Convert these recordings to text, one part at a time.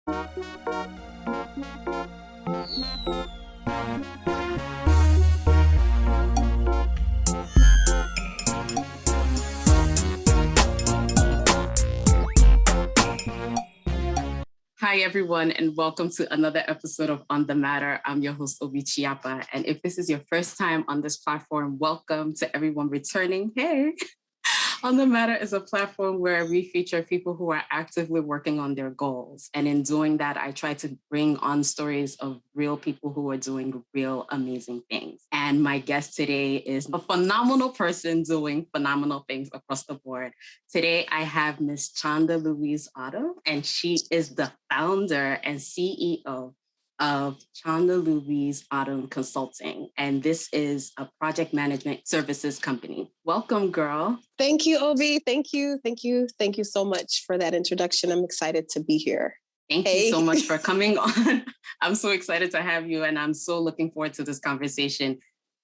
Hi, everyone, and welcome to another episode of On the Matterr. I'm your host, Obi Chiapa. And if this is your first time on this platform, welcome to everyone returning. Hey! On the Matterr is a platform where we feature people who are actively working on their goals. And in doing that, I try to bring on stories of real people who are doing real amazing things. And my guest today is a phenomenal person doing phenomenal things across the board. Today, I have Miss Chanda-Louise Oton, and she is the founder and CEO of Chanda-Louise Oton Consulting. And this is a project management services company. Welcome, girl. Thank you, Obi. Thank you. Thank you. Thank you so much for that introduction. I'm excited to be here. Thank you so much for coming on. I'm so excited to have you, and I'm so looking forward to this conversation.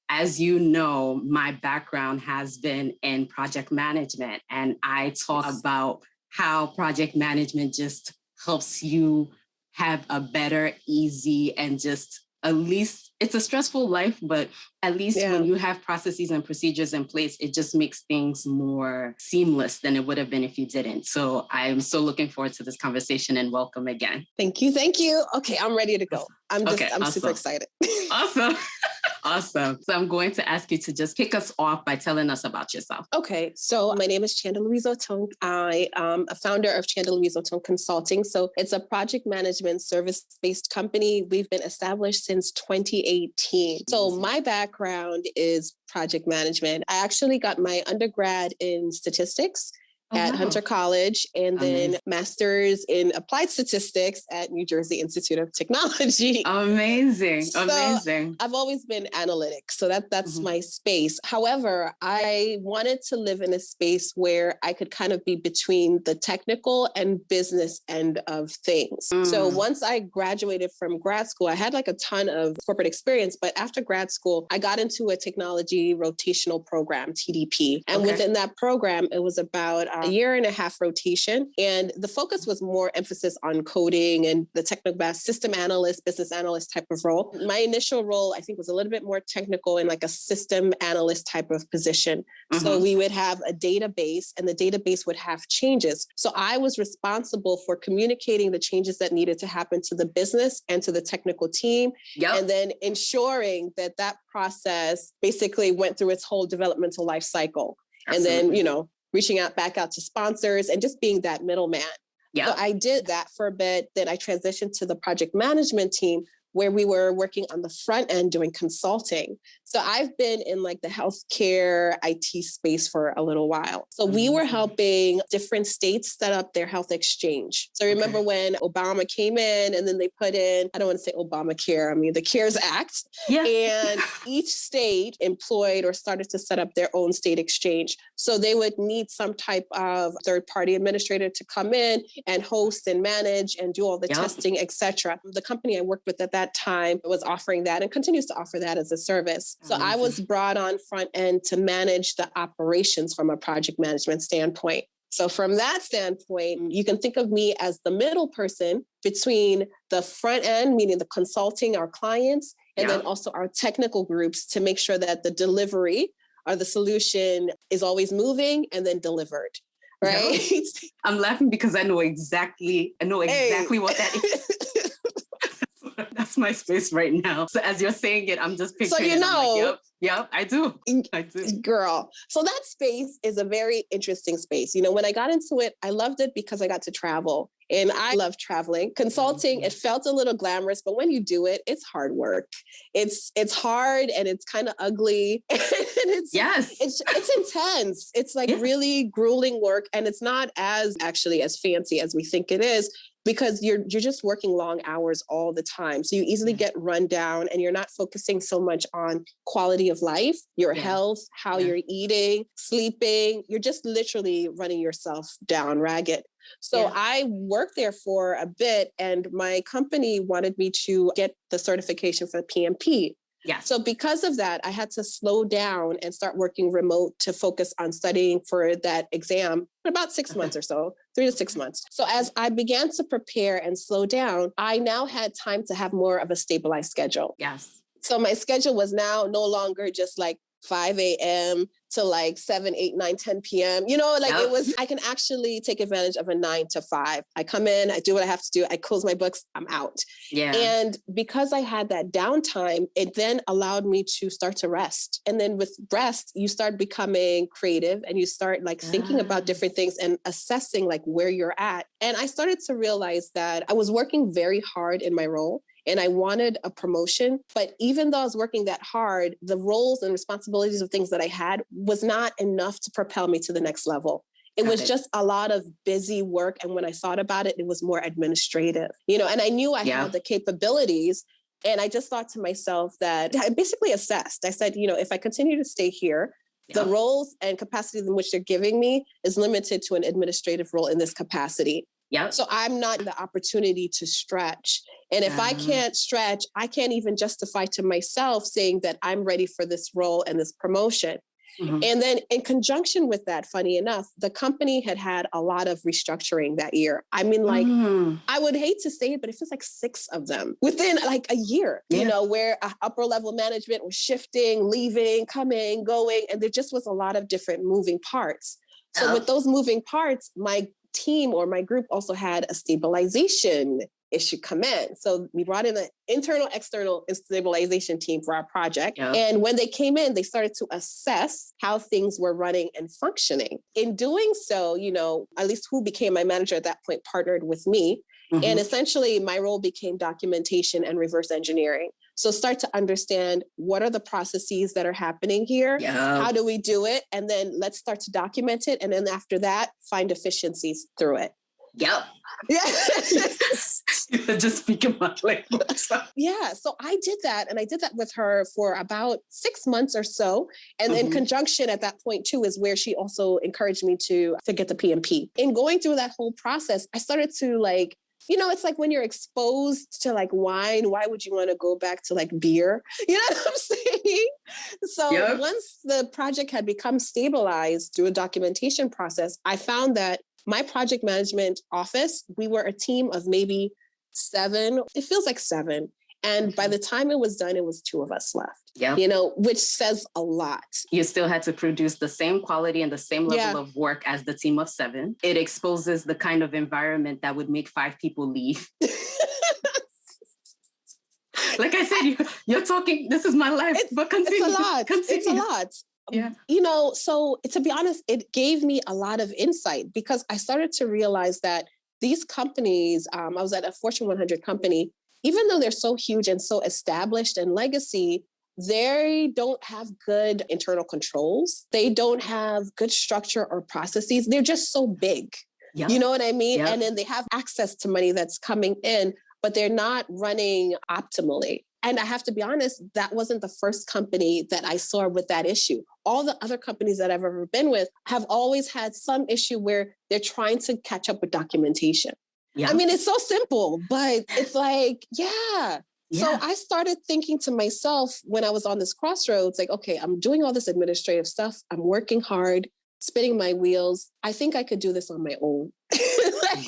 As you know, my background has been in project management, and I talk about how project management just helps you have a better, easy, and just at least, it's a stressful life, but at least when you have processes and procedures in place, it just makes things more seamless than it would have been if you didn't. So I'm so looking forward to this conversation, and welcome again. Thank you. Thank you. Okay, I'm ready to go. I'm awesome. Super excited. Awesome. Awesome. So I'm going to ask you to just kick us off by telling us about yourself. Okay. So my name is Chanda-Louise Oton. I am a founder of Chanda-Louise Oton Consulting. So it's a project management service-based company. We've been established since 2018. So my background is project management. I actually got my undergrad in statistics at Hunter College, and then master's in applied statistics at New Jersey Institute of Technology. Amazing. Amazing. I've always been analytic. So that's my space. However, I wanted to live in a space where I could kind of be between the technical and business end of things. So once I graduated from grad school, I had like a ton of corporate experience, but after grad school, I got into a technology rotational program, TDP. And within that program, it was about a year and a half rotation. And the focus was more emphasis on coding and the technical system analyst, business analyst type of role. My initial role, I think, was a little bit more technical in like a system analyst type of position. So we would have a database, and the database would have changes. So I was responsible for communicating the changes that needed to happen to the business and to the technical team. And then ensuring that that process basically went through its whole developmental life cycle. Absolutely. And then, reaching back out to sponsors and just being that middleman. So I did that for a bit. Then I transitioned to the project management team, where we were working on the front end doing consulting. So I've been in like the healthcare IT space for a little while. So we were helping different states set up their health exchange. So remember when Obama came in and then they put in, I don't want to say Obamacare, I mean the CARES Act. And each state employed or started to set up their own state exchange. So they would need some type of third-party administrator to come in and host and manage and do all the testing, et cetera. The company I worked with at that time was offering that and continues to offer that as a service. So I was brought on front end to manage the operations from a project management standpoint. So from that standpoint, you can think of me as the middle person between the front end, meaning the consulting, our clients, and then also our technical groups to make sure that the delivery or the solution is always moving and then delivered. Right? I'm laughing because I know exactly what that is. That's my space right now. So as you're saying it, I'm just picturing it. Like, yep, I do. Girl. So that space is a very interesting space. When I got into it, I loved it because I got to travel. And I love traveling. Consulting, it felt a little glamorous, but when you do it, it's hard work. It's hard and it's kind of ugly. And it's intense. It's like really grueling work. And it's not as fancy as we think it is, because you're just working long hours all the time. So you easily get run down, and you're not focusing so much on quality of life, your health, how you're eating, sleeping. You're just literally running yourself down ragged. So I worked there for a bit, and my company wanted me to get the certification for PMP. Yes. So because of that, I had to slow down and start working remote to focus on studying for that exam in about 6 months or so, 3 to 6 months. So as I began to prepare and slow down, I now had time to have more of a stabilized schedule. Yes. So my schedule was now no longer just like 5 a.m. to like 7, 8, 9, 10 p.m. It was, I can actually take advantage of a 9 to 5. I come in, I do what I have to do. I close my books, I'm out. Yeah. And because I had that downtime, it then allowed me to start to rest. And then with rest, you start becoming creative and you start like thinking about different things and assessing like where you're at. And I started to realize that I was working very hard in my role. And I wanted a promotion. But even though I was working that hard, the roles and responsibilities of things that I had was not enough to propel me to the next level. It was just a lot of busy work. And when I thought about it, it was more administrative, and I knew I had the capabilities. And I just thought to myself that I basically assessed. I said, if I continue to stay here, the roles and capacity in which they're giving me is limited to an administrative role in this capacity. So I'm not the opportunity to stretch. And if I can't stretch, I can't even justify to myself saying that I'm ready for this role and this promotion. And then in conjunction with that, funny enough, the company had a lot of restructuring that year. I mean, like, I would hate to say it, but it feels like 6 of them within like a year, where upper level management was shifting, leaving, coming, going, and there just was a lot of different moving parts. So with those moving parts, my team or my group also had a stabilization issue come in. So we brought in an internal, external stabilization team for our project. And when they came in, they started to assess how things were running and functioning. In doing so, at least who became my manager at that point partnered with me. And essentially my role became documentation and reverse engineering. So start to understand what are the processes that are happening here? How do we do it? And then let's start to document it. And then after that, find efficiencies through it. Yeah. Just speaking about like Yeah. So I did that. And I did that with her for about 6 months or so. And in conjunction at that point too, is where she also encouraged me to get the PMP. In going through that whole process, I started to like, it's like when you're exposed to like wine, why would you want to go back to like beer? You know what I'm saying? So once the project had become stabilized through a documentation process, I found that my project management office, we were a team of maybe 7. It feels like 7. And by the time it was done, it was 2 of us left, which says a lot. You still had to produce the same quality and the same level of work as the team of 7. It exposes the kind of environment that would make 5 people leave. Like I said, you're talking, this is my life, but continue. It's a lot. It's a lot. Yeah. So to be honest, it gave me a lot of insight because I started to realize that these companies, I was at a Fortune 100 company, even though they're so huge and so established and legacy, they don't have good internal controls. They don't have good structure or processes. They're just so big. You know what I mean? And then they have access to money that's coming in, but they're not running optimally. And I have to be honest, that wasn't the first company that I saw with that issue. All the other companies that I've ever been with have always had some issue where they're trying to catch up with documentation. I mean, it's so simple, but it's like, So I started thinking to myself when I was on this crossroads, like, okay, I'm doing all this administrative stuff. I'm working hard, spinning my wheels. I think I could do this on my own.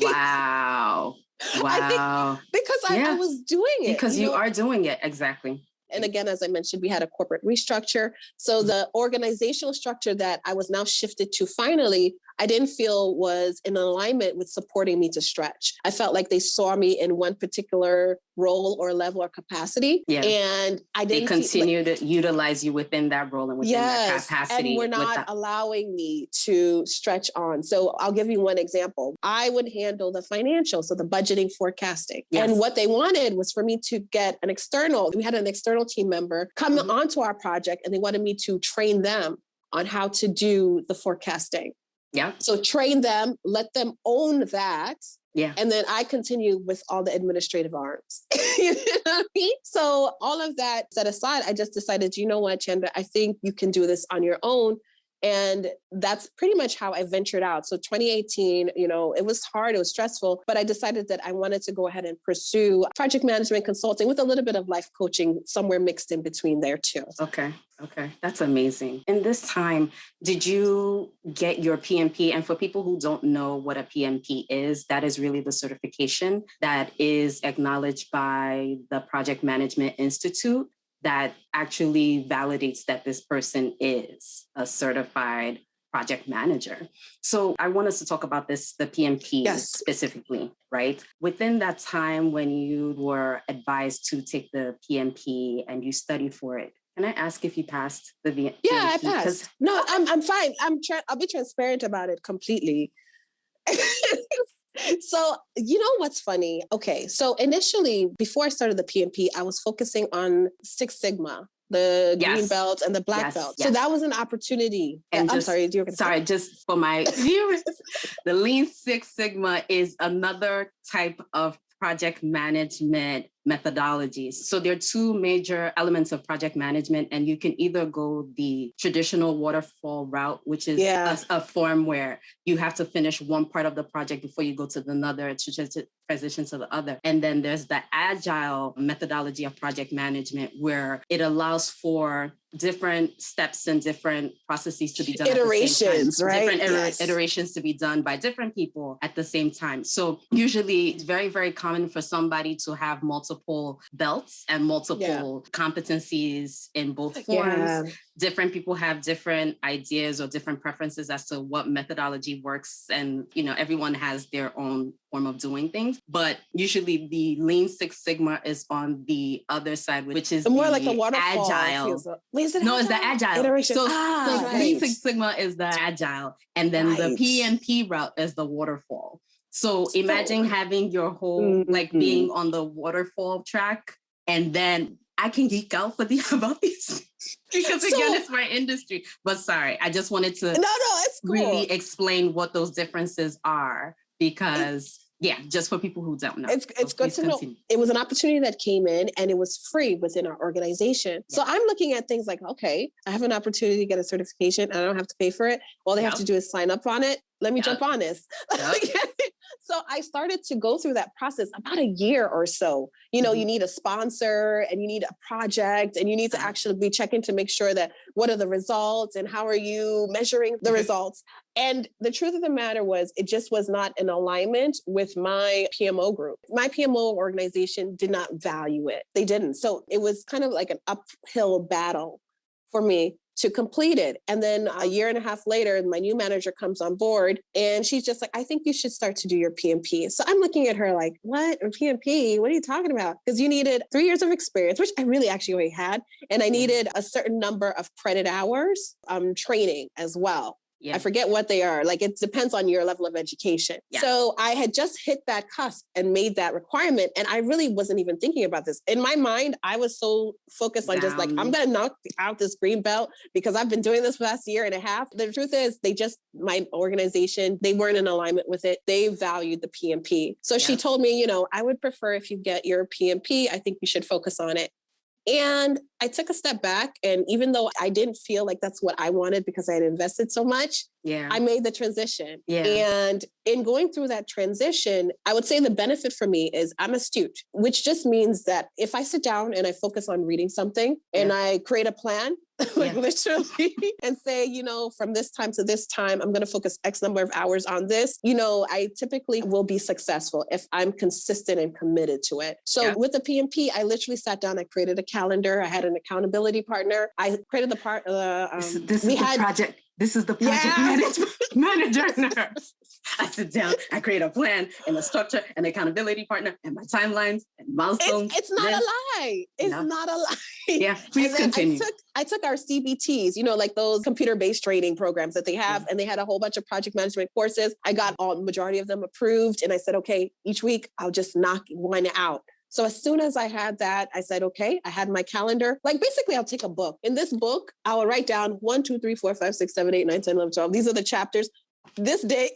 Wow. I think because I was doing it. Because you are doing it. Exactly. And again, as I mentioned, we had a corporate restructure. So the organizational structure that I was now shifted to finally, I didn't feel was in alignment with supporting me to stretch. I felt like they saw me in one particular role or level or capacity. And I didn't continue to utilize you within that role and within that capacity. And we're not allowing me to stretch on. So I'll give you one example. I would handle the financial, so the budgeting, forecasting. And what they wanted was for me to get an external. We had an external team member come onto our project and they wanted me to train them on how to do the forecasting. So train them, let them own that. And then I continue with all the administrative arms. You know what I mean? So all of that set aside, I just decided, you know what, Chanda, I think you can do this on your own. And that's pretty much how I ventured out. So 2018, it was hard, it was stressful, but I decided that I wanted to go ahead and pursue project management consulting with a little bit of life coaching somewhere mixed in between there too. Okay. That's amazing. In this time, did you get your PMP? And for people who don't know what a PMP is, that is really the certification that is acknowledged by the Project Management Institute that actually validates that this person is a certified project manager. So I want us to talk about the PMP specifically, right? Within that time when you were advised to take the PMP and you studied for it, can I ask if you passed the PMP? Yeah, I passed. No, I'm fine. I'll be transparent about it completely. So, what's funny? Okay, so initially, before I started the PMP, I was focusing on Six Sigma, the green belt and the black belt. So that was an opportunity. And I'm sorry, just for my viewers, the Lean Six Sigma is another type of project management methodologies. So there are two major elements of project management, and you can either go the traditional waterfall route, which is a form where you have to finish one part of the project before you go to another to transition to the other. And then there's the agile methodology of project management, where it allows for different steps and different processes to be done iterations, right? Different iterations to be done by different people at the same time. So usually it's very, very common for somebody to have multiple belts and multiple competencies in both forms. Different people have different ideas or different preferences as to what methodology works. And, everyone has their own form of doing things. But usually the Lean Six Sigma is on the other side, which is more like the waterfall. Agile. Wait, is it no, it's the agile. Iteration. So right. Lean Six Sigma is the agile. And then the PMP route is the waterfall. So imagine having your whole, being on the waterfall track, and then I can geek out about these because again, it's my industry. But sorry, I just wanted to it's cool. really explain what those differences are because just for people who don't know. It's good to know. It was an opportunity that came in and it was free within our organization. So I'm looking at things like, okay, I have an opportunity to get a certification and I don't have to pay for it. All they have to do is sign up on it. Let me jump on this. So I started to go through that process about a year or so. You need a sponsor and you need a project and you need to actually be checking to make sure that what are the results and how are you measuring the results. And the truth of the matter was it just was not in alignment with my PMO group. My PMO organization did not value it. They didn't. So it was kind of like an uphill battle for me to complete it. And then a year and a half later, my new manager comes on board and she's just like, I think you should start to do your PMP. So I'm looking at her like, what? A PMP? What are you talking about? Because you needed 3 years of experience, which I really actually already had. And I needed a certain number of credit hours, training as well. I forget what they are. Like, it depends on your level of education. So I had just hit that cusp and made that requirement. And I really wasn't even thinking about this. In my mind, I was so focused on just like, I'm going to knock out this green belt because I've been doing this for the last year and a half. The truth is my organization, they weren't in alignment with it. They valued the PMP. So she told me, I would prefer if you get your PMP, I think you should focus on it. And I took a step back. And even though I didn't feel like that's what I wanted because I had invested so much, I made the transition. And in going through that transition, I would say the benefit for me is I'm astute, which just means that if I sit down and I focus on reading something and I create a plan, like literally, and say, from this time to this time, I'm going to focus X number of hours on this, I typically will be successful if I'm consistent and committed to it. So with the PMP, I literally sat down, I created a calendar. I had an accountability partner. I created the part. This is the project manager. I sit down, I create a plan and a structure and accountability partner and my timelines and milestones. It's not a lie. It's not a lie. Yeah, please continue. I took our CBTs, like those computer-based training programs that they have, and they had a whole bunch of project management courses. I got majority of them approved, and I said, okay, each week I'll just knock one out. So as soon as I had that, I said, okay, I had my calendar. Like basically I'll take a book. In this book, I will write down 1, 2, 3, 4, 5, 6, 7, 8, 9, 10, 11, 12. These are the chapters. This date.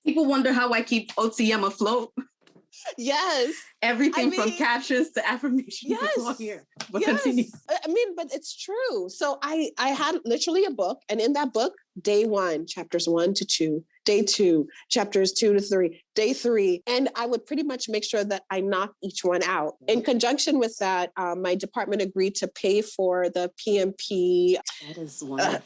People wonder how I keep OTM afloat. Yes. Everything from captions to affirmations is all here. But continue. I mean, but it's true. So I had literally a book, and in that book, day 1, chapters 1 to 2, day 2, chapters 2 to 3, day 3. And I would pretty much make sure that I knock each one out. In conjunction with that, my department agreed to pay for the PMP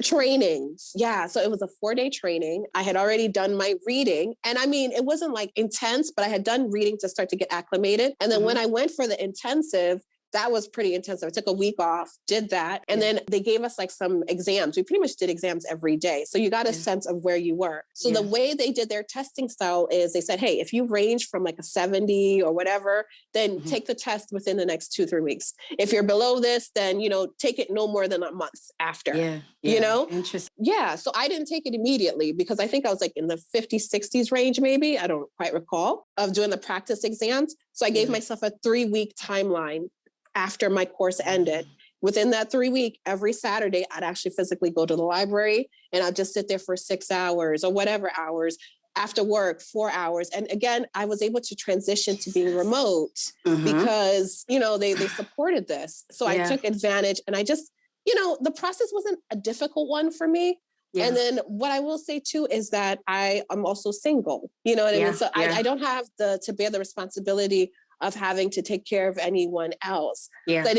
trainings. Yeah. So it was a 4-day training. I had already done my reading. And I mean, it wasn't like intense, but I had done reading to start to get acclimated. And then when I went for the intensive, that was pretty intensive. I took a week off, did that. And then they gave us like some exams. We pretty much did exams every day. So you got a sense of where you were. So the way they did their testing style is they said, hey, if you range from like a 70 or whatever, then take the test within the next 2-3 weeks. If you're below this, then, take it no more than a month after, Interesting. Yeah. So I didn't take it immediately because I think I was like in the 50s, 60s range, maybe. I don't quite recall, of doing the practice exams. So I gave myself a 3-week timeline after my course ended. Within that 3 week, every Saturday, I'd actually physically go to the library and I'd just sit there for 6 hours or whatever hours. After work, 4 hours. And again, I was able to transition to being remote because, they supported this. So I took advantage, and I just, the process wasn't a difficult one for me. Yeah. And then what I will say too is that I am also single, you know what I mean? So I don't have to bear the responsibility of having to take care of anyone else. Yeah. So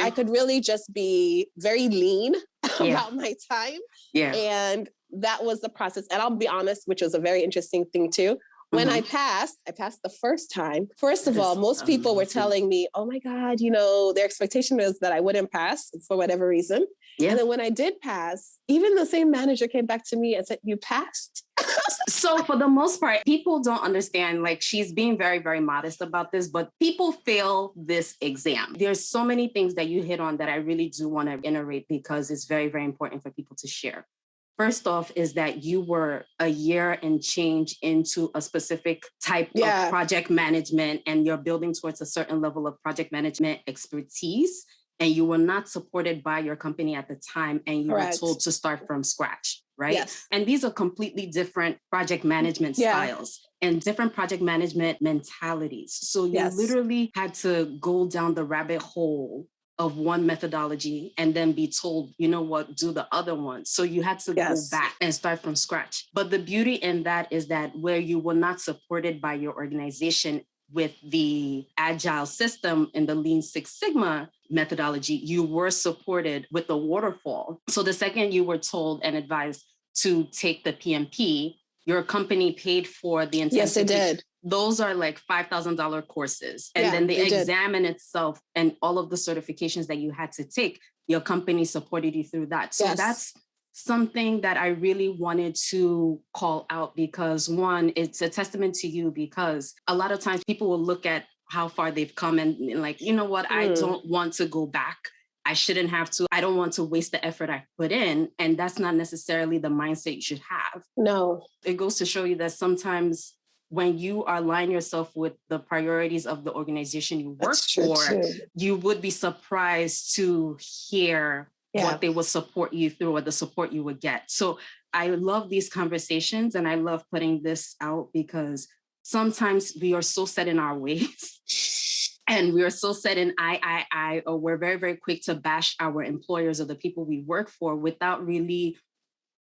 I could really just be very lean about my time. Yeah. And that was the process. And I'll be honest, which was a very interesting thing too. When I passed the first time. First of all, most people were telling me, oh my God, their expectation was that I wouldn't pass for whatever reason. Yeah. And then when I did pass, even the same manager came back to me and said, you passed. So for the most part, people don't understand, like she's being very, very modest about this, but people fail this exam. There's so many things that you hit on that I really do want to iterate because it's very, very important for people to share. First off is that you were a year and change into a specific type of project management, and you're building towards a certain level of project management expertise, and you were not supported by your company at the time, and you were told to start from scratch, right? Yes. And these are completely different project management styles and different project management mentalities. So you literally had to go down the rabbit hole of one methodology and then be told, you know what, do the other one. So you had to go back and start from scratch. But the beauty in that is that where you were not supported by your organization with the agile system and the Lean Six Sigma methodology, you were supported with the waterfall. So the second you were told and advised to take the PMP, your company paid for the intensive. Yes, it did. Those are like $5,000 courses. And then the exam in itself and all of the certifications that you had to take, your company supported you through that. So that's something that I really wanted to call out because one, it's a testament to you because a lot of times people will look at how far they've come and like, you know what, I don't want to go back. I shouldn't have to. I don't want to waste the effort I put in. And that's not necessarily the mindset you should have. No. It goes to show you that sometimes when you align yourself with the priorities of the organization you work for, you would be surprised to hear what they will support you through or the support you would get. So I love these conversations and I love putting this out because sometimes we are so set in our ways and we are so set in I, or we're very, very quick to bash our employers or the people we work for without really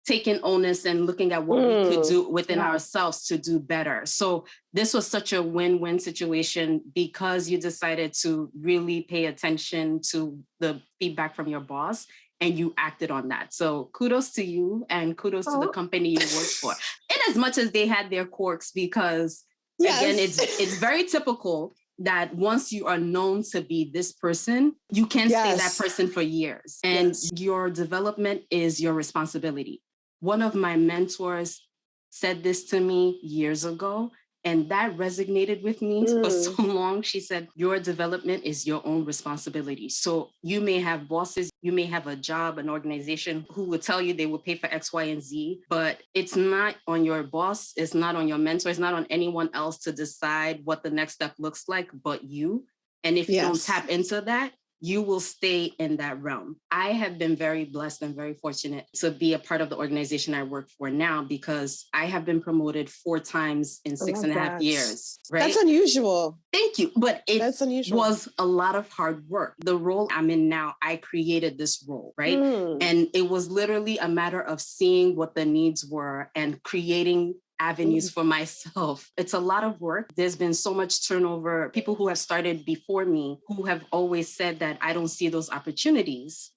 taking onus and looking at what we could do within ourselves to do better. So this was such a win-win situation because you decided to really pay attention to the feedback from your boss and you acted on that. So kudos to you and kudos to the company you work for. In as much as they had their quirks, because again, it's very typical that once you are known to be this person, you can stay that person for years. And your development is your responsibility. One of my mentors said this to me years ago, and that resonated with me for so long. She said, your development is your own responsibility. So you may have bosses, you may have a job, an organization who will tell you they will pay for X, Y, and Z, but it's not on your boss, it's not on your mentor, it's not on anyone else to decide what the next step looks like but you. And if you don't tap into that, you will stay in that realm. I have been very blessed and very fortunate to be a part of the organization I work for now, because I have been promoted 4 times in 6.5 years, right? That's unusual. Thank you. But That's unusual. Was a lot of hard work. The role I'm in now, I created this role, right? And it was literally a matter of seeing what the needs were and creating avenues for myself. It's a lot of work. There's been so much turnover. People who have started before me who have always said that I don't see those opportunities.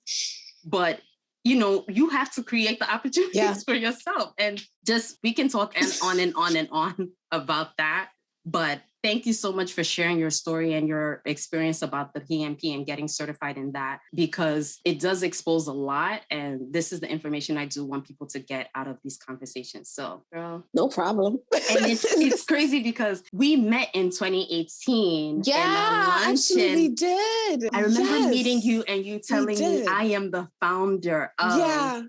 But you have to create the opportunities for yourself. And just, we can talk on and on and on about that. But thank you so much for sharing your story and your experience about the PMP and getting certified in that, because it does expose a lot. And this is the information I do want people to get out of these conversations. So, girl. No problem. And it's crazy because we met in 2018. Yeah, actually we did. I remember meeting you and you telling me I am the founder of,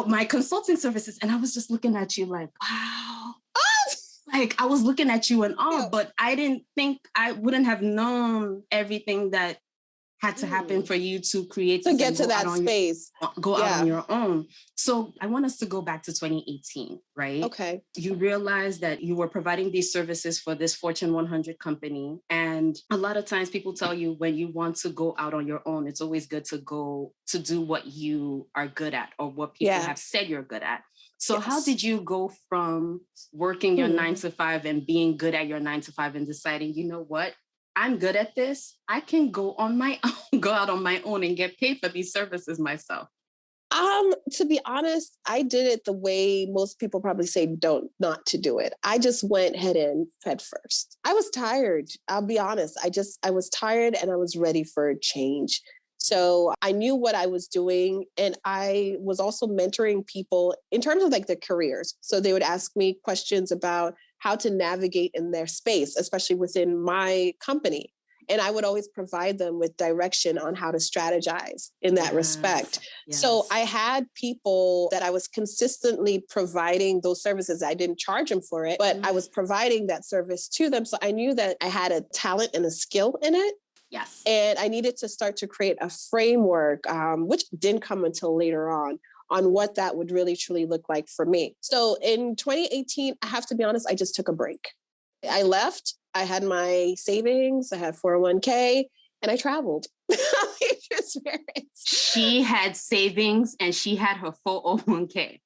my consulting services. And I was just looking at you like, wow. Like, I was looking at you in awe, but I didn't think I wouldn't have known everything that had to happen for you to create, to get to that space, go out on your own. So I want us to go back to 2018, right? Okay. You realized that you were providing these services for this Fortune 100 company. And a lot of times people tell you when you want to go out on your own, it's always good to go to do what you are good at or what people have said you're good at. So how did you go from working your 9 to 5 and being good at your 9 to 5 and deciding, you know what, I'm good at this. I can go on my own, go out on my own and get paid for these services myself? To be honest, I did it the way most people probably say not to do it. I just went head first. I was tired. I'll be honest. I was tired and I was ready for a change. So I knew what I was doing, and I was also mentoring people in terms of like their careers. So they would ask me questions about how to navigate in their space, especially within my company. And I would always provide them with direction on how to strategize in that respect. Yes. So I had people that I was consistently providing those services. I didn't charge them for it, but I was providing that service to them. So I knew that I had a talent and a skill in it. Yes. And I needed to start to create a framework, which didn't come until later on what that would really truly look like for me. So in 2018, I have to be honest, I just took a break. I left, I had my savings, I had 401k, and I traveled. She had savings and she had her 401k.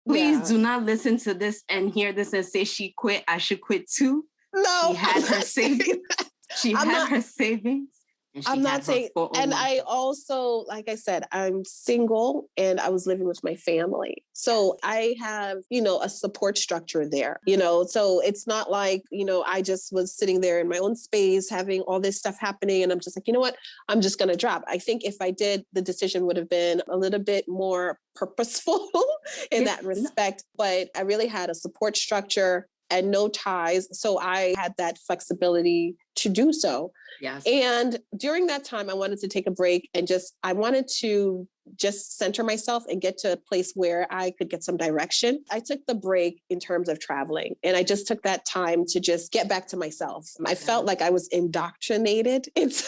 Please do not listen to this and hear this and say she quit. I should quit too. No. She had her savings. She had her savings. I'm not saying, and I also, like I said, I'm single and I was living with my family. So I have, a support structure there, so it's not like, I just was sitting there in my own space having all this stuff happening. And I'm just like, you know what, I'm just going to drop. I think if I did, the decision would have been a little bit more purposeful in that respect. But I really had a support structure and no ties. So I had that flexibility to do so. Yes. And during that time, I wanted to take a break and I wanted to just center myself and get to a place where I could get some direction. I took the break in terms of traveling, and I just took that time to just get back to myself. I felt like I was indoctrinated into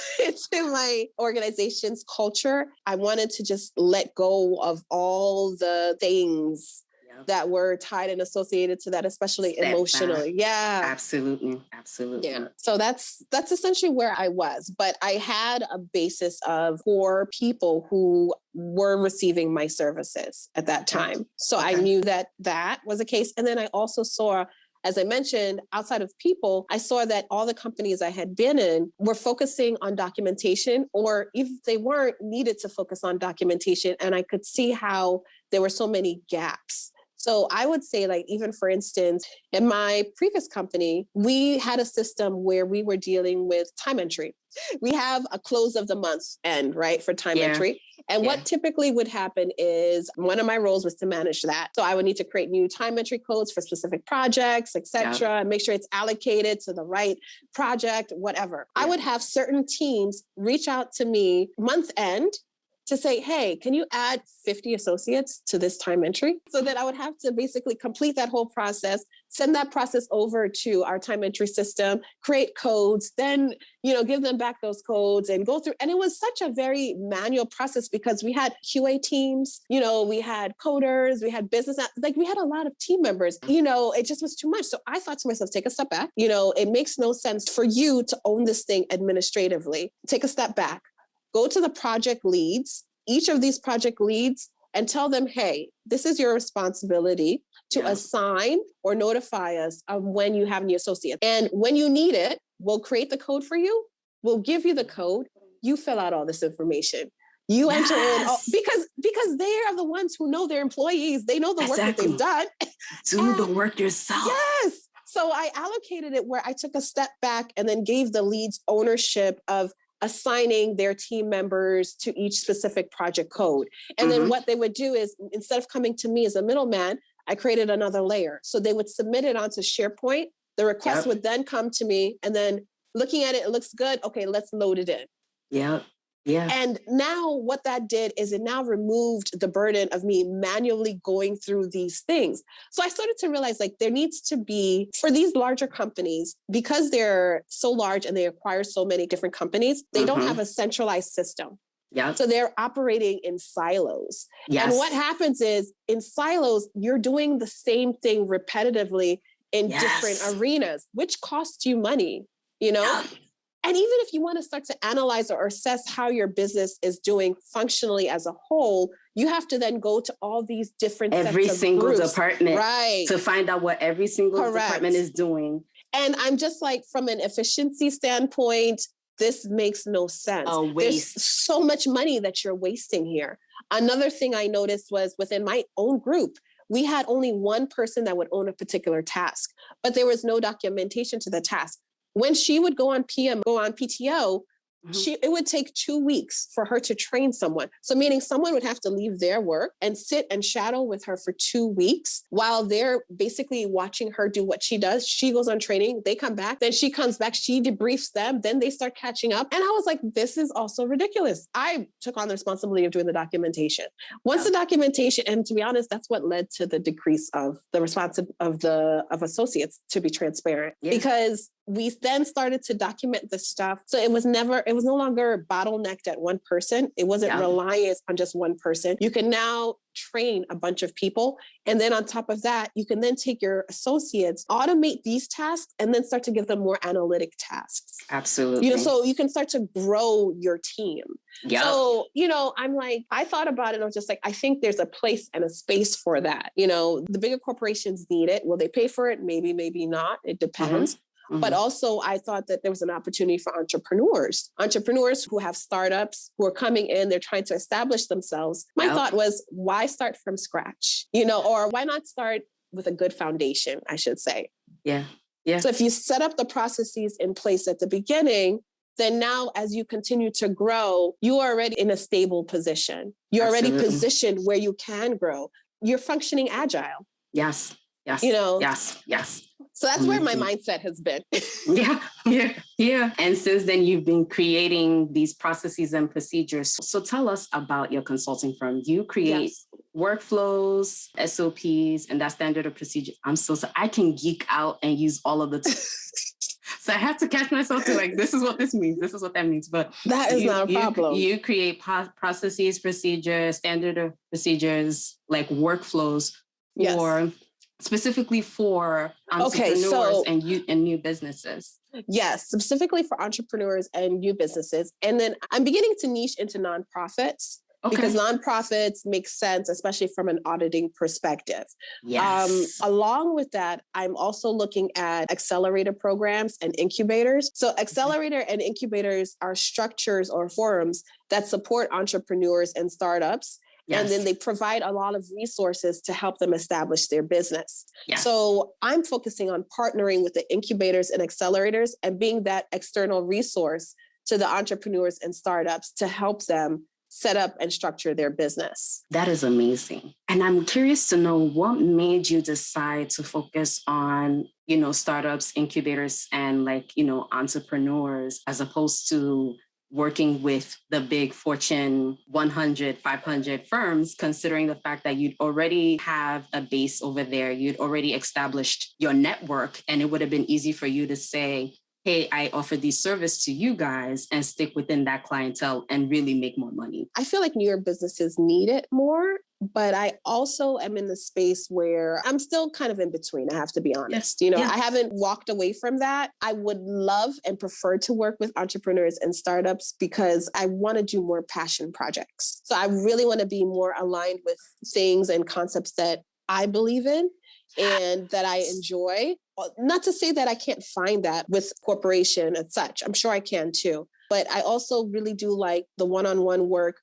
my organization's culture. I wanted to just let go of all the things that were tied and associated to that, especially emotionally. Yeah. Absolutely. Yeah. So that's essentially where I was. But I had a basis of 4 people who were receiving my services at that time. So I knew that was the case. And then I also saw, as I mentioned, outside of people, I saw that all the companies I had been in were focusing on documentation, or if they weren't, needed to focus on documentation. And I could see how there were so many gaps. So I would say, like, even for instance, in my previous company, we had a system where we were dealing with time entry. We have a close of the month end, right, for time entry. And what typically would happen is one of my roles was to manage that. So I would need to create new time entry codes for specific projects, et cetera, and make sure it's allocated to the right project, whatever. I would have certain teams reach out to me month end to say, hey, can you add 50 associates to this time entry? So that I would have to basically complete that whole process, send that process over to our time entry system, create codes, then, give them back those codes and go through. And it was such a very manual process because we had QA teams, we had coders, we had business, we had a lot of team members, it just was too much. So I thought to myself, take a step back. It makes no sense for you to own this thing administratively. Take a step back, go to the project leads, each of these project leads, and tell them, hey, this is your responsibility to assign or notify us of when you have any associates. And when you need it, we'll create the code for you. We'll give you the code. You fill out all this information. You enter in because they are the ones who know their employees. They know the work that they've done. Do the work yourself. Yes. So I allocated it where I took a step back and then gave the leads ownership of assigning their team members to each specific project code. And then what they would do is, instead of coming to me as a middleman, I created another layer. So they would submit it onto SharePoint. The request would then come to me, and then looking at it, it looks good. Okay, let's load it in. Yeah. Yeah. And now what that did is it now removed the burden of me manually going through these things. So I started to realize there needs to be, for these larger companies, because they're so large and they acquire so many different companies, they don't have a centralized system. Yeah. So they're operating in silos. Yes. And what happens is in silos, you're doing the same thing repetitively in different arenas, which costs you money, Yeah. And even if you want to start to analyze or assess how your business is doing functionally as a whole, you have to then go to all these different every sets of single groups, department, right, to find out what every single department is doing. And I'm just from an efficiency standpoint, this makes no sense. There's so much money that you're wasting here. Another thing I noticed was within my own group, we had only one person that would own a particular task, but there was no documentation to the task. When she would go on PTO, it would take 2 weeks for her to train someone. So meaning someone would have to leave their work and sit and shadow with her for 2 weeks while they're basically watching her do what she does. She goes on training, they come back, then she comes back, she debriefs them, then they start catching up. And I was like, this is also ridiculous. I took on the responsibility of doing the documentation. Once the documentation, and to be honest, that's what led to the decrease of the response of associates, to be transparent, because we then started to document the stuff. So it was no longer bottlenecked at one person. It wasn't reliant on just one person. You can now train a bunch of people. And then on top of that, you can then take your associates, automate these tasks, and then start to give them more analytic tasks. Absolutely. So you can start to grow your team. Yep. So, I thought about it and I was just I think there's a place and a space for that. The bigger corporations need it. Will they pay for it? Maybe, maybe not. It depends. But also I thought that there was an opportunity for entrepreneurs who have startups, who are coming in, they're trying to establish themselves. My thought was, why start from scratch? Or why not start with a good foundation, I should say. Yeah. Yeah. So if you set up the processes in place at the beginning, then now as you continue to grow, you are already in a stable position. You're already positioned where you can grow. You're functioning agile. Yes. Yes. Yes. So that's where my mindset has been. Yeah. And since then, you've been creating these processes and procedures. So tell us about your consulting firm. You create workflows, SOPs, and that standard of procedure. I'm so I can geek out and use all of the So I have to catch myself to this is what this means. This is what that means. But that is not a problem. You create processes, procedures, standard of procedures, workflows for specifically for entrepreneurs and new businesses. Yes, specifically for entrepreneurs and new businesses. And then I'm beginning to niche into nonprofits because nonprofits make sense, especially from an auditing perspective. Yes. Along with that, I'm also looking at accelerator programs and incubators. So accelerator and incubators are structures or forums that support entrepreneurs and startups. Yes. And then they provide a lot of resources to help them establish their business. Yes. So I'm focusing on partnering with the incubators and accelerators and being that external resource to the entrepreneurs and startups to help them set up and structure their business. That is amazing. And I'm curious to know what made you decide to focus on, startups, incubators, and entrepreneurs, as opposed to working with the big Fortune 100, 500 firms, considering the fact that you'd already have a base over there, you'd already established your network, and it would have been easy for you to say, hey, I offer these service to you guys and stick within that clientele and really make more money. I feel like newer businesses need it more, but I also am in the space where I'm still kind of in between. I have to be honest. I haven't walked away from that. I would love and prefer to work with entrepreneurs and startups because I want to do more passion projects. So I really want to be more aligned with things and concepts that I believe in and that I enjoy. Not to say that I can't find that with corporation and such. I'm sure I can too. But I also really do like the one-on-one work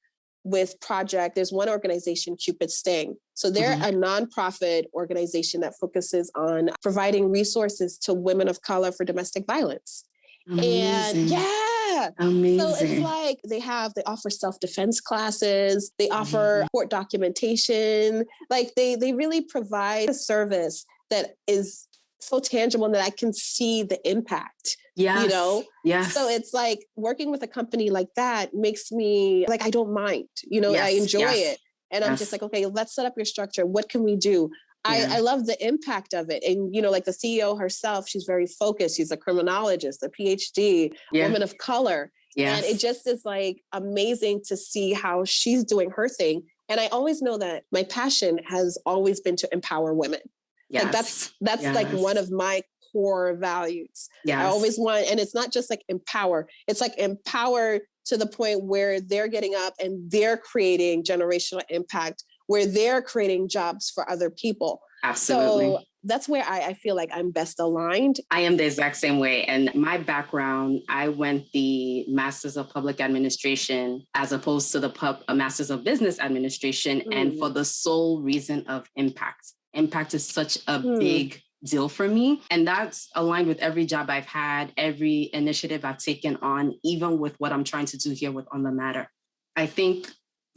with project. There's one organization, Cupid Sting. So they're a nonprofit organization that focuses on providing resources to women of color for domestic violence. Amazing. And amazing. So it's like they offer self-defense classes, they offer court documentation, like they really provide a service that is so tangible and that I can see the impact. Yes. So it's like working with a company like that makes me like, I don't mind, I enjoy it. And I'm just like, okay, let's set up your structure. What can we do? I love the impact of it. And, like the CEO herself, she's very focused. She's a criminologist, a PhD, woman of color. And it just is like amazing to see how she's doing her thing. And I always know that my passion has always been to empower women. Like that's like one of my core values. I always want, and it's not just like empower, it's like empower to the point where they're getting up and they're creating generational impact, where they're creating jobs for other people. Absolutely. So that's where I feel like I'm best aligned. I am the exact same way. And my background, I went the Masters of Public Administration as opposed to the Masters of Business Administration. And for the sole reason of impact. Impact is such a big deal for me. And that's aligned with every job I've had, every initiative I've taken on, even with what I'm trying to do here with On the Matterr. I think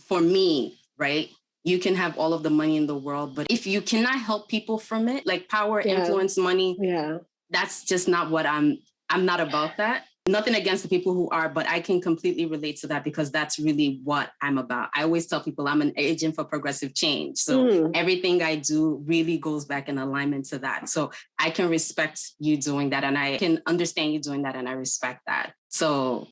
for me, right, you can have all of the money in the world, but if you cannot help people from it, like power, influence, money, that's just not what I'm not about that. Nothing against the people who are, but I can completely relate to that because that's really what I'm about. I always tell people I'm an agent for progressive change. So everything I do really goes back in alignment to that. So I can respect you doing that and I can understand you doing that and I respect that. So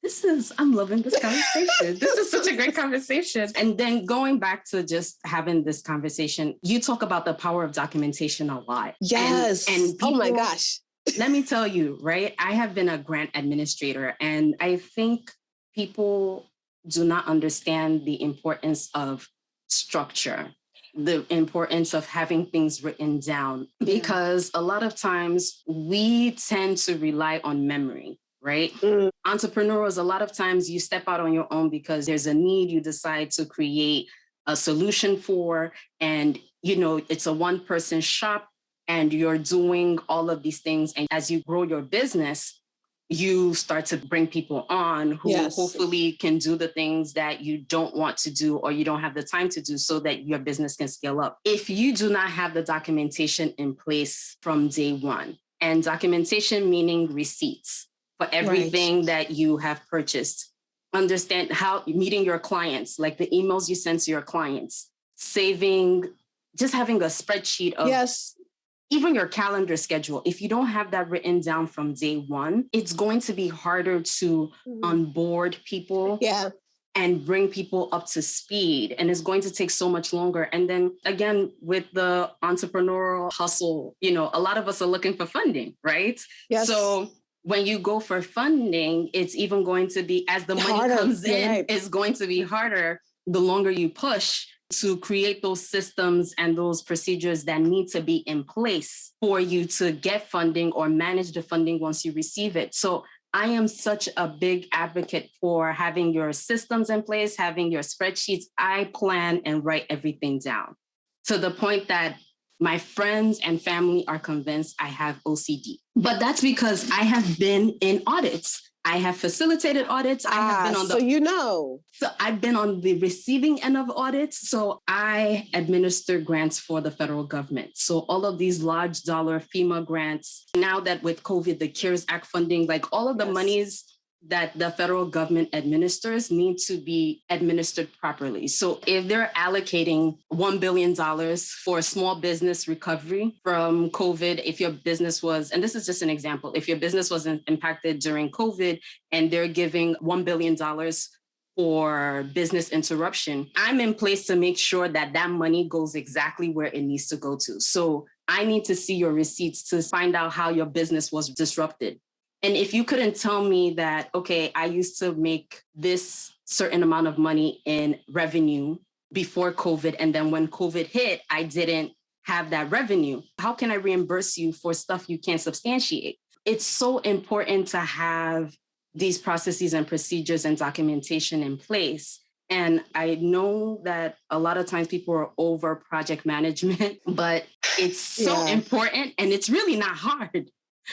I'm loving this conversation. This is such a great conversation. And then going back to just having this conversation, you talk about the power of documentation a lot. Yes. And people, oh my gosh. Let me tell you, right? I have been a grant administrator and I think people do not understand the importance of structure, the importance of having things written down, because a lot of times we tend to rely on memory, right? Entrepreneurs, a lot of times you step out on your own because there's a need you decide to create a solution for, and it's a one-person shop. And you're doing all of these things. And as you grow your business, you start to bring people on who hopefully can do the things that you don't want to do or you don't have the time to do so that your business can scale up. If you do not have the documentation in place from day one, and documentation meaning receipts for everything that you have purchased, understand how meeting your clients, like the emails you send to your clients, just having a spreadsheet of even your calendar schedule. If you don't have that written down from day one, it's going to be harder to onboard people and bring people up to speed. And it's going to take so much longer. And then again, with the entrepreneurial hustle, a lot of us are looking for funding, right? Yes. So when you go for funding, it's even going to be, as the money comes in, it's going to be harder the longer you push to create those systems and those procedures that need to be in place for you to get funding or manage the funding once you receive it. So I am such a big advocate for having your systems in place, having your spreadsheets. I plan and write everything down to the point that my friends and family are convinced I have OCD. But that's because I have been in audits. I have facilitated audits. I have been on So I've been on the receiving end of audits. So I administer grants for the federal government. So all of these large dollar FEMA grants, now that with COVID, the CARES Act funding, like all of the monies that the federal government administers need to be administered properly. So if they're allocating $1 billion for small business recovery from COVID, if your business was, and this is just an example, if your business was impacted during COVID and they're giving $1 billion for business interruption, I'm in place to make sure that that money goes exactly where it needs to go to. So I need to see your receipts to find out how your business was disrupted. And if you couldn't tell me that, okay, I used to make this certain amount of money in revenue before COVID, and then when COVID hit, I didn't have that revenue, how can I reimburse you for stuff you can't substantiate? It's so important to have these processes and procedures and documentation in place. And I know that a lot of times people are over project management, but it's so important and it's really not hard.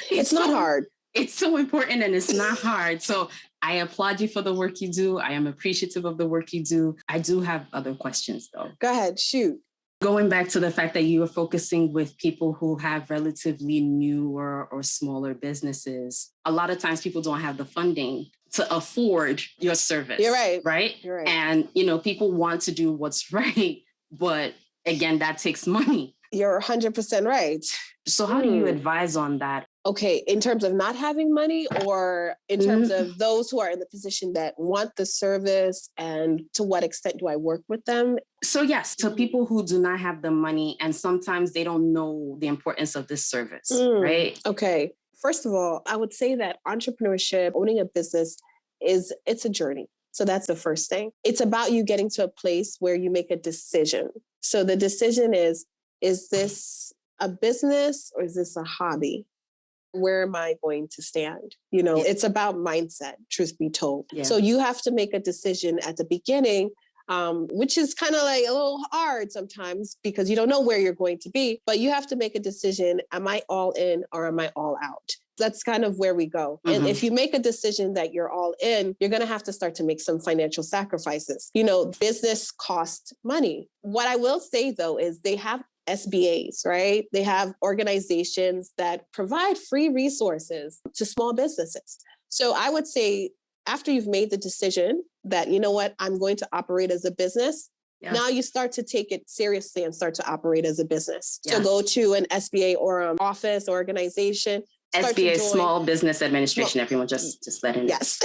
It's not hard. It's so important and it's not hard. So I applaud you for the work you do. I am appreciative of the work you do. I do have other questions though. Go ahead, shoot. Going back to the fact that you are focusing with people who have relatively newer or smaller businesses, a lot of times people don't have the funding to afford your service. You're right. Right? You're right. And, people want to do what's right, but again, that takes money. You're 100% right. So how do you advise on that? Okay, in terms of not having money or in terms of those who are in the position that want the service, and to what extent do I work with them? So yes, to people who do not have the money and sometimes they don't know the importance of this service, right? Okay. First of all, I would say that entrepreneurship, owning a business it's a journey. So that's the first thing. It's about you getting to a place where you make a decision. So the decision is this a business or is this a hobby? Where am I going to stand? It's about mindset, truth be told. Yeah. So you have to make a decision at the beginning, which is kind of like a little hard sometimes because you don't know where you're going to be, but you have to make a decision. Am I all in or am I all out? That's kind of where we go. And if you make a decision that you're all in, you're going to have to start to make some financial sacrifices. Business costs money. What I will say though, is they have SBAs, right? They have organizations that provide free resources to small businesses. So I would say after you've made the decision that, I'm going to operate as a business, now you start to take it seriously and start to operate as a business. So go to an SBA or an office or organization. SBA, Small Business Administration, everyone just let it know. Yes.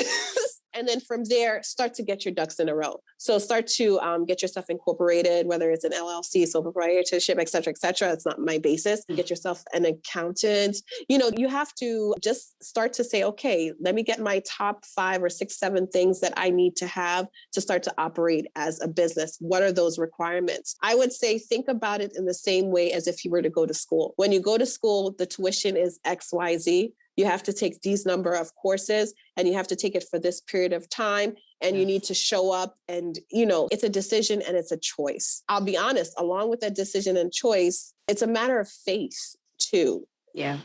And then from there, start to get your ducks in a row. So start to get yourself incorporated, whether it's an LLC, sole proprietorship, et cetera, et cetera. It's not my basis. Get yourself an accountant. You have to just start to say, okay, let me get my top 5 or 6, 7 things that I need to have to start to operate as a business. What are those requirements? I would say, think about it in the same way as if you were to go to school. When you go to school, the tuition is XYZ. You have to take these number of courses and you have to take it for this period of time. And you need to show up and, it's a decision and it's a choice. I'll be honest, along with that decision and choice, it's a matter of faith too. Yeah.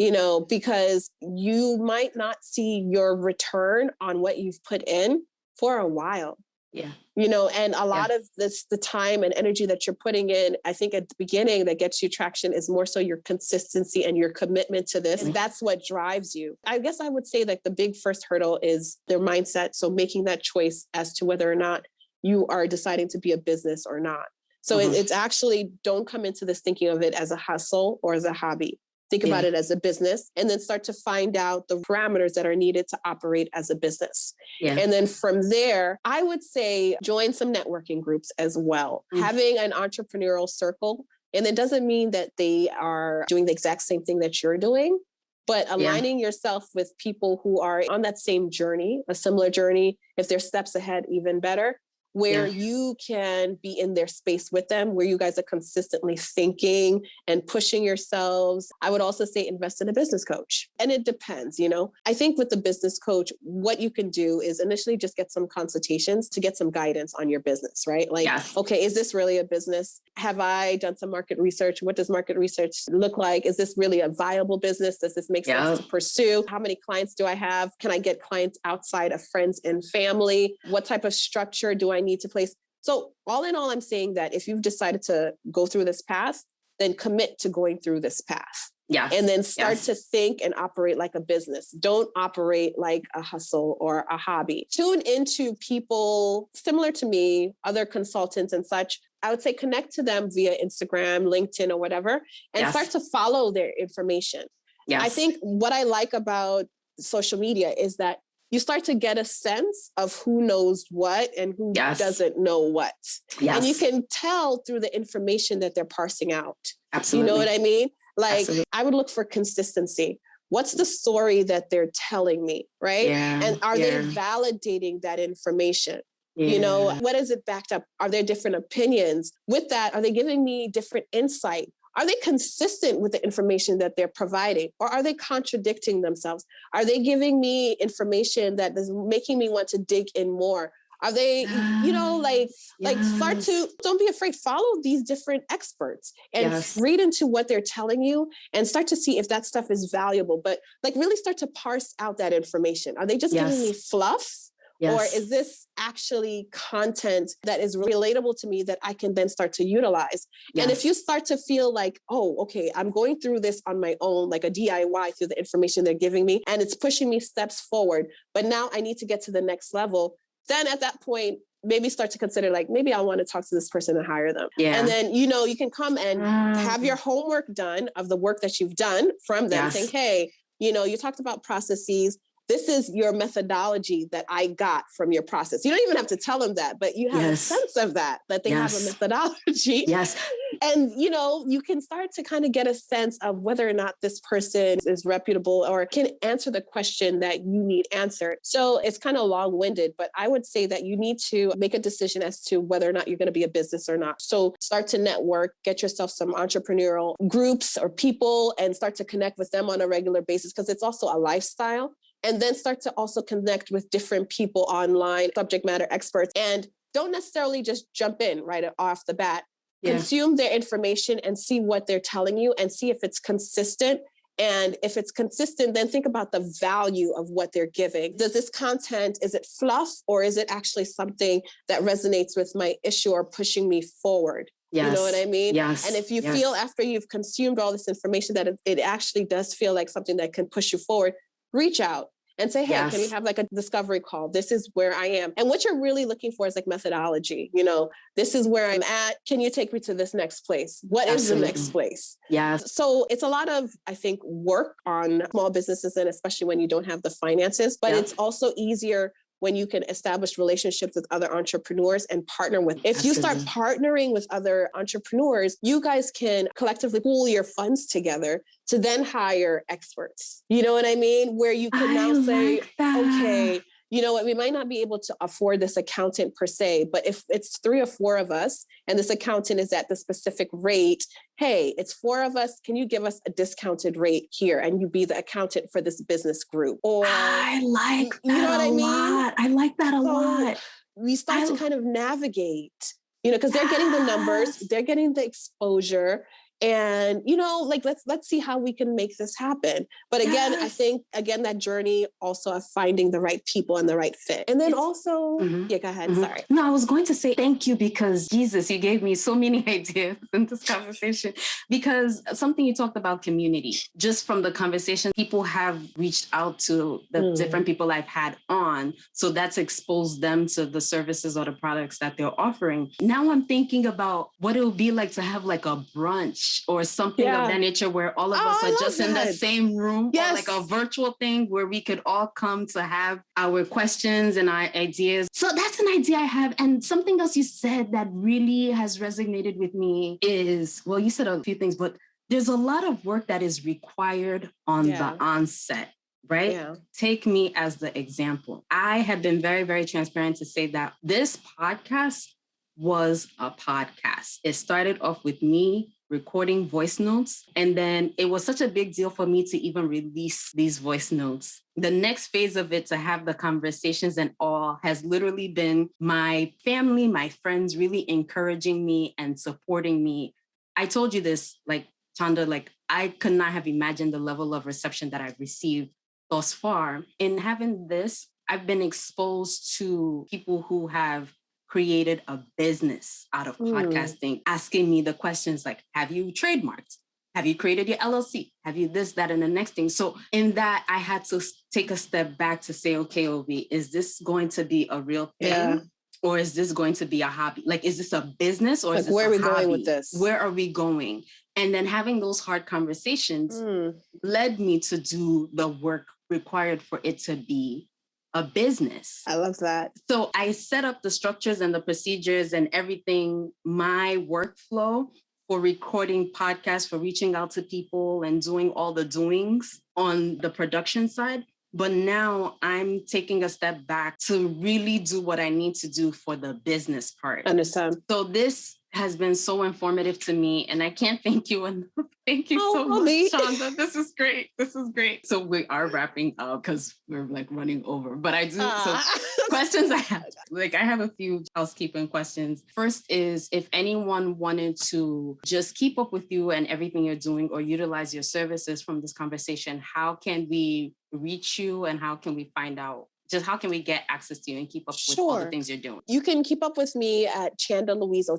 Because you might not see your return on what you've put in for a while. Yeah. And a lot of the time and energy that you're putting in, I think at the beginning that gets you traction is more so your consistency and your commitment to this. That's what drives you. I guess I would say that the big first hurdle is their mindset. So making that choice as to whether or not you are deciding to be a business or not. So it's actually, don't come into this thinking of it as a hustle or as a hobby. Think about it as a business and then start to find out the parameters that are needed to operate as a business. Yeah. And then from there, I would say join some networking groups as well. Having an entrepreneurial circle, and it doesn't mean that they are doing the exact same thing that you're doing, but aligning yourself with people who are on that same journey, a similar journey, if they're steps ahead, even better. Where you can be in their space with them, where you guys are consistently thinking and pushing yourselves. I would also say invest in a business coach. And it depends, I think with the business coach, what you can do is initially just get some consultations to get some guidance on your business, right? Like, okay, is this really a business? Have I done some market research? What does market research look like? Is this really a viable business? Does this make sense to pursue? How many clients do I have? Can I get clients outside of friends and family? What type of structure do I need to place? So all in all, I'm saying that if you've decided to go through this path, then commit to going through this path. Yes. And then start to think and operate like a business. Don't operate like a hustle or a hobby. Tune into people similar to me, other consultants and such. I would say connect to them via Instagram, LinkedIn, or whatever, and start to follow their information. Yes. I think what I like about social media is that you start to get a sense of who knows what and who doesn't know what. Yes. And you can tell through the information that they're parsing out. Absolutely. You know what I mean? Like, absolutely. I would look for consistency. What's the story that they're telling me, right? Yeah. And are they validating that information? Yeah. You know, what is it backed up? Are there different opinions? With that, are they giving me different insight? Are they consistent with the information that they're providing? Or are they contradicting themselves? Are they giving me information that is making me want to dig in more? Are they, you know, like start to, don't be afraid, follow these different experts and read into what they're telling you and start to see if that stuff is valuable, but like really start to parse out that information. Are they just giving me fluff? Yes. Or is this actually content that is relatable to me that I can then start to utilize? Yes. And if you start to feel like, oh, okay, I'm going through this on my own, like a DIY through the information they're giving me, and it's pushing me steps forward, but now I need to get to the next level, then at that point, maybe start to consider like, maybe I want to talk to this person and hire them. Yeah. And then, you know, you can come and have your homework done of the work that you've done from them, saying, hey, you know, you talked about processes. This is your methodology that I got from your process. You don't even have to tell them that, but you have a sense of that they have a methodology. Yes. And, you know, you can start to kind of get a sense of whether or not this person is reputable or can answer the question that you need answered. So it's kind of long-winded, but I would say that you need to make a decision as to whether or not you're going to be a business or not. So start to network, get yourself some entrepreneurial groups or people and start to connect with them on a regular basis because it's also a lifestyle. And then start to also connect with different people online, subject matter experts, and don't necessarily just jump in right off the bat. Yeah. Consume their information and see what they're telling you and see if it's consistent. And if it's consistent, then think about the value of what they're giving. Does this content, is it fluff or is it actually something that resonates with my issue or pushing me forward? Yes. You know what I mean? Yes. And if you feel after you've consumed all this information that it actually does feel like something that can push you forward, reach out and say, hey, can we have like a discovery call? This is where I am. And what you're really looking for is like methodology. You know, this is where I'm at. Can you take me to this next place? What is the next place? Yeah. So it's a lot of, I think, work on small businesses and especially when you don't have the finances, but it's also easier when you can establish relationships with other entrepreneurs and partner with. If you start partnering with other entrepreneurs, you guys can collectively pool your funds together to then hire experts. You know what I mean? Where you can now say, okay, you know what, we might not be able to afford this accountant per se, but if it's 3 or 4 of us and this accountant is at the specific rate, hey, it's 4 of us. Can you give us a discounted rate here? And you be the accountant for this business group. Or I like that, you know what I mean? I like that a lot. We start to kind of navigate, you know, because they're getting the numbers, they're getting the exposure. And, you know, like, let's see how we can make this happen. But again, I think, that journey also of finding the right people and the right fit. And then go ahead. Sorry. No, I was going to say thank you because Jesus, you gave me so many ideas in this conversation because something you talked about community, just from the conversation, people have reached out to the different people I've had on. So that's exposed them to the services or the products that they're offering. Now I'm thinking about what it would be like to have like a brunch or something of that nature where all of us are just in the same room or like a virtual thing where we could all come to have our questions and our ideas. So that's an idea I have. And something else you said that really has resonated with me is, well, you said a few things, but there's a lot of work that is required on the onset. Right? Yeah. Take me as the example. I have been very, very transparent to say that this podcast was a podcast. It started off with me recording voice notes. And then it was such a big deal for me to even release these voice notes. The next phase of it, to have the conversations and all, has literally been my family, my friends really encouraging me and supporting me. I told you this, like, Chanda, like, I could not have imagined the level of reception that I've received thus far. In having this, I've been exposed to people who have created a business out of podcasting, asking me the questions like, have you trademarked? Have you created your LLC? Have you this, that, and the next thing? So in that, I had to take a step back to say, okay, Obi, is this going to be a real thing? Yeah. Or is this going to be a hobby? Like, is this a business or is this where a are we hobby? going with this? Where are we going? And then having those hard conversations led me to do the work required for it to be a business. I love that. So I set up the structures and the procedures and everything, my workflow for recording podcasts, for reaching out to people and doing all the doings on the production side. But now I'm taking a step back to really do what I need to do for the business part. Understand. So this has been so informative to me, and I can't thank you enough. Thank you so much, Chanda. This is great. This is great. So we are wrapping up because we're like running over, but I do. So questions I have, I have a few housekeeping questions. First is if anyone wanted to just keep up with you and everything you're doing or utilize your services from this conversation, how can we reach you and how can we find out? Just how can we get access to you and keep up with all the things you're doing? You can keep up with me at Chanda-Louise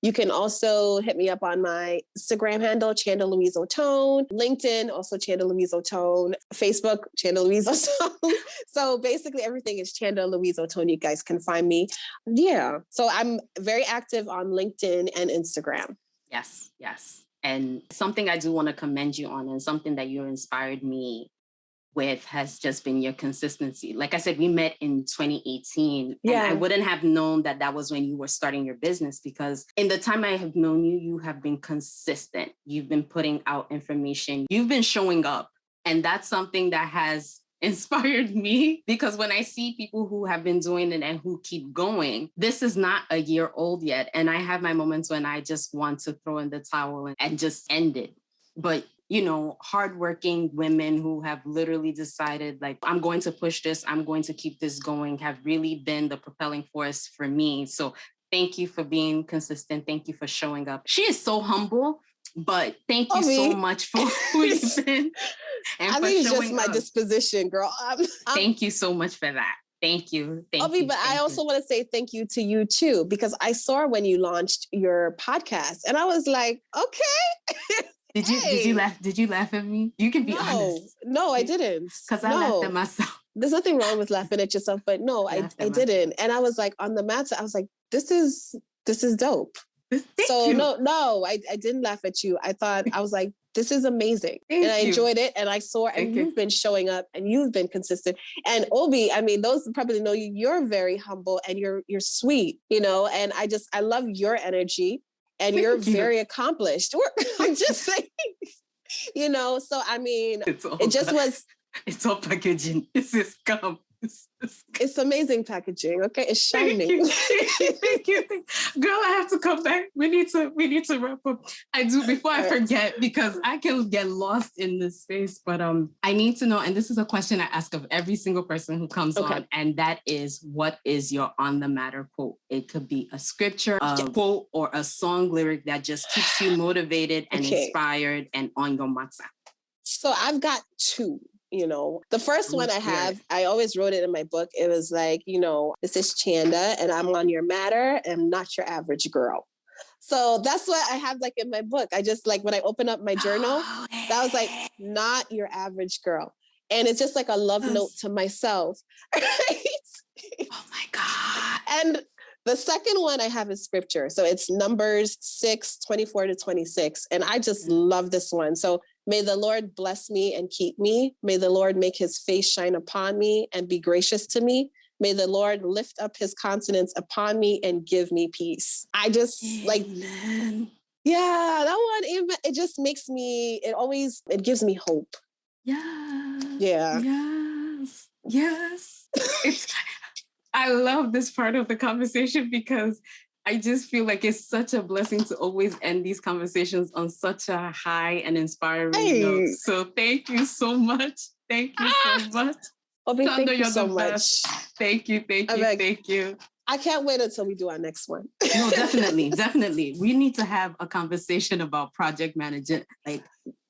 You can also hit me up on my Instagram handle, Chanda-Louise Oton, LinkedIn, also Chanda-Louise Oton, Facebook, Chanda-Louise Oton. So basically everything is Chanda-Louise Oton. You guys can find me. Yeah. So I'm very active on LinkedIn and Instagram. Yes, yes. And something I do want to commend you on and something that you inspired me with has just been your consistency. Like I said, we met in 2018 and I wouldn't have known that that was when you were starting your business because in the time I have known you, you have been consistent. You've been putting out information. You've been showing up. And that's something that has inspired me because when I see people who have been doing it and who keep going, this is not a year old yet. And I have my moments when I just want to throw in the towel and just end it. But you know, hardworking women who have literally decided like, I'm going to push this, I'm going to keep this going, have really been the propelling force for me. So thank you for being consistent. Thank you for showing up. She is so humble, but thank you so much for who you've been. And I think it's just my disposition, girl. Thank you so much for that. Thank you. Thank you. But I also want to say thank you to you too, because I saw when you launched your podcast and I was like, okay. Did you laugh at me? You can be honest. No, I didn't. Because I laughed at myself. There's nothing wrong with laughing at yourself, but no, I didn't. And I was like on the mat, I was like, this is dope. No, I didn't laugh at you. I was like, this is amazing. And I enjoyed it. And I saw, and you've been showing up and you've been consistent. And Obi, I mean, those who probably know you, you're very humble and you're sweet, you know, and I love your energy. And you're very accomplished. I'm just saying, you know, so I mean, it's all packaging. It's just gum. It's amazing packaging. Okay. It's shining. Thank you. Girl, I have to come back. We need to wrap up. I do before I forget because I can get lost in this space, but I need to know, and this is a question I ask of every single person who comes on, and that is, what is your On the Matterr quote? It could be a scripture, a quote, or a song lyric that just keeps you motivated and inspired and on your matter. So I've got two. You know, the first one I always wrote it in my book. It was like, you know, this is Chanda and I'm on your matter and not your average girl. So that's what I have like in my book. I just like when I open up my journal, that was like, not your average girl. And it's just like a love note to myself. Right? Oh my God. And the second one I have is scripture. So it's Numbers 6:24-26. And I just love this one. So may the Lord bless me and keep me. May the Lord make his face shine upon me and be gracious to me. May the Lord lift up his countenance upon me and give me peace. I just that one, it just makes me, it gives me hope. Yeah. Yes. I love this part of the conversation because I just feel like it's such a blessing to always end these conversations on such a high and inspiring note. So thank you so much. Thank you so much. Obi, thank you so much. Thank you. Thank you. I can't wait until we do our next one. No, definitely. We need to have a conversation about project management, like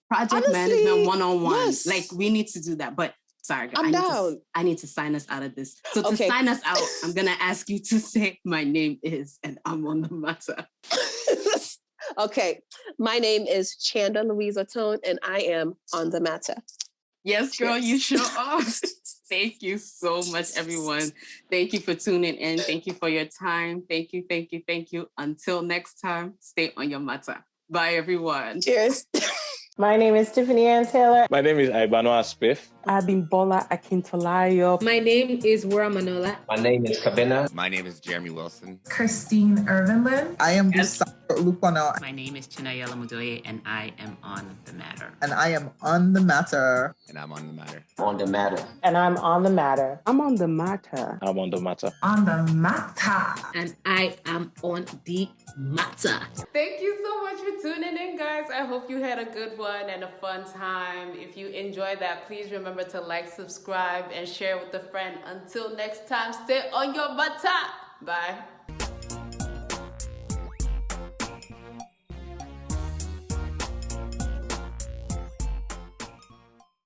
management one-on-one. Yes. Like we need to do that. But sorry, I need to sign us out of this. So to sign us out, I'm going to ask you to say my name is, and I'm on the matter. Okay. My name is Chanda-Louise Oton, and I am on the Matterr. Yes, girl, you sure are. Thank you so much, everyone. Thank you for tuning in. Thank you for your time. Thank you, thank you, thank you. Until next time, stay on your matter. Bye, everyone. Cheers. My name is Tiffany Ann Taylor. My name is Ibanoa Spiff. Abimbola Akintolayo. My name is Wura Manola. My name is Kabina. My name is Jeremy Wilson. Christine Irvinlin. I am Gustavo Lupano. My name is Chinayela Mudoye, and I am on the Matterr. And I am on the Matterr. And I'm on the Matterr. On the Matterr. And I'm on the Matterr. I'm on the Matterr. I'm on the Matterr. On the Matterr. And I am on the Matterr. Thank you so much for tuning in, guys. I hope you had a good one and a fun time. If you enjoyed that, please remember to like, subscribe, and share with a friend. Until next time, stay on your Matterr. Bye.